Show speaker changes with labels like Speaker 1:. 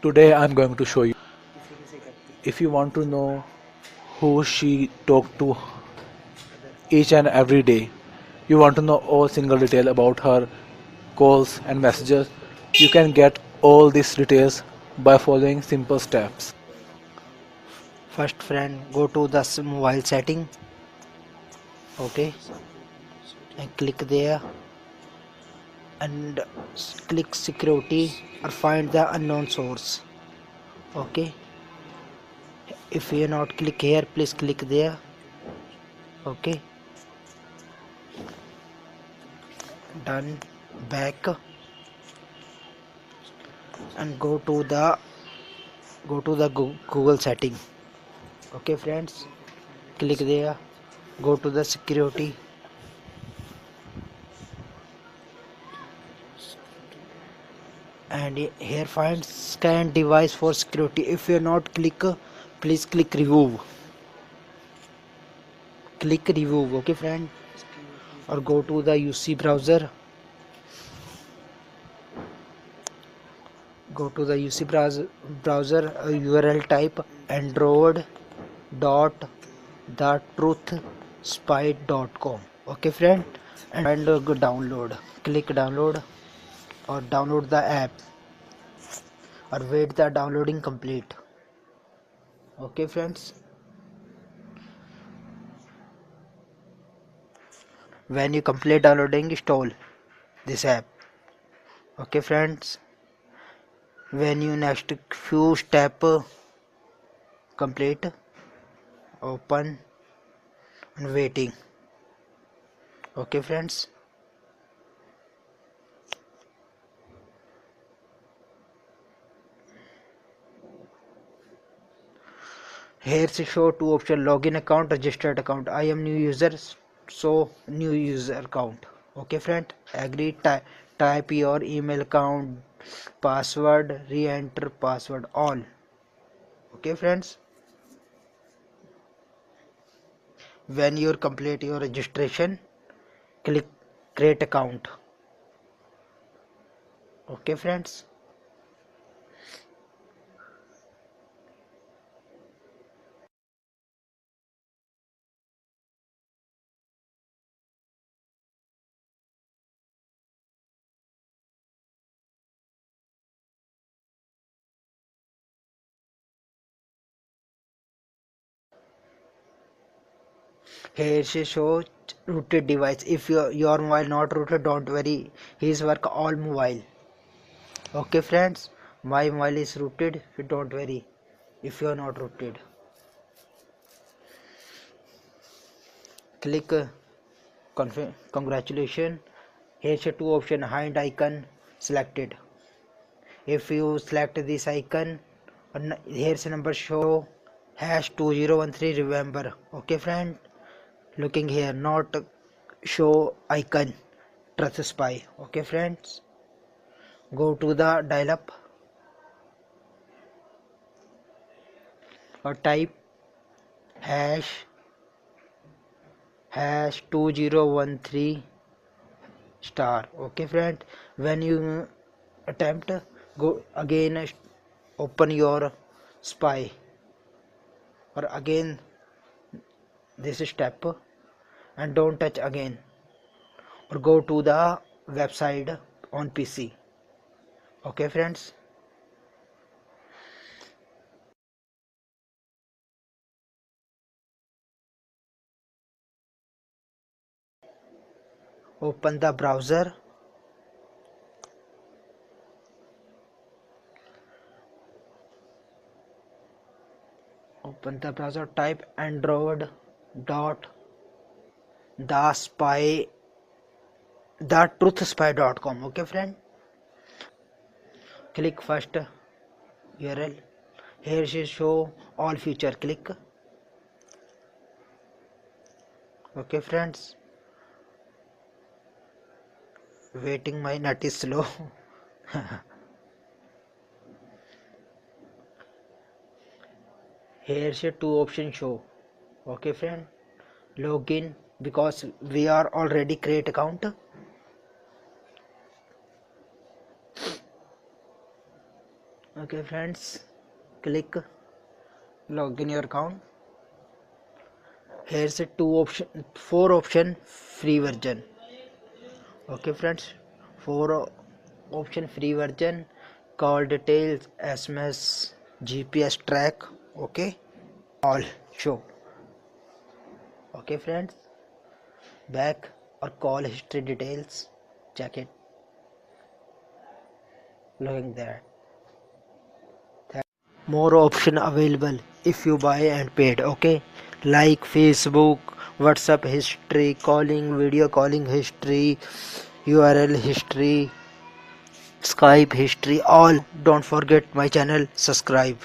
Speaker 1: Today I'm going to show you. If you want to know who she talked to each and every day, you want to know all single detail about her calls and messages, you can get all these details by following simple steps.
Speaker 2: First friend, go to the mobile setting. Okay, and click there and click security or find the unknown source. Okay, if you not click here, please click there. Okay, done. Back and go to the Google setting. Okay friends, click there, go to the security and here find scan device for security. If you not click, please click remove. Okay friend, or go to the UC browser, go to the UC browser, URL type android dot the truth spy.com. Okay friend, and go download, click download or download the app or wait the downloading complete. Okay friends, when you complete downloading, install this app. Okay friends, when you next few step complete, open and waiting. Okay friends, here she show two option: login account, registered account. I am new user, so new user account. Okay friend, agree. Type your email account password, re-enter password, all. Okay friends, when you complete your registration, click create account. Okay friends, here she show rooted device. If your mobile not rooted, don't worry, his work all mobile. Okay friends, my mobile is rooted, don't worry if you are not rooted. Click congratulations. Here's a two option: hand icon selected. If you select this icon, here's a number show #2013, remember. Okay friend, looking here, not show icon trust spy. Okay friends, go to the dial up or type hash 2013 star. Okay friend, when you attempt, go again, open your spy or again this step and don't touch again, or go to the website on PC. Okay friends, open the browser, type android dot the spy the truthspy.com. Okay friend, click first URL. Here she show all feature, click. Okay friends, waiting, my net is slow. Here she two option show. Okay friend, login, because we are already create account. Okay friends, click log in your account. Here's a four option free version. Okay friends, four option free version: call details, SMS, GPS track. Okay, all show. Okay friends, back or call history details, check it. Looking there. More option available if you buy and paid. Okay, like Facebook, WhatsApp history, calling, video calling history, URL history, Skype history, all. Don't forget my channel, subscribe.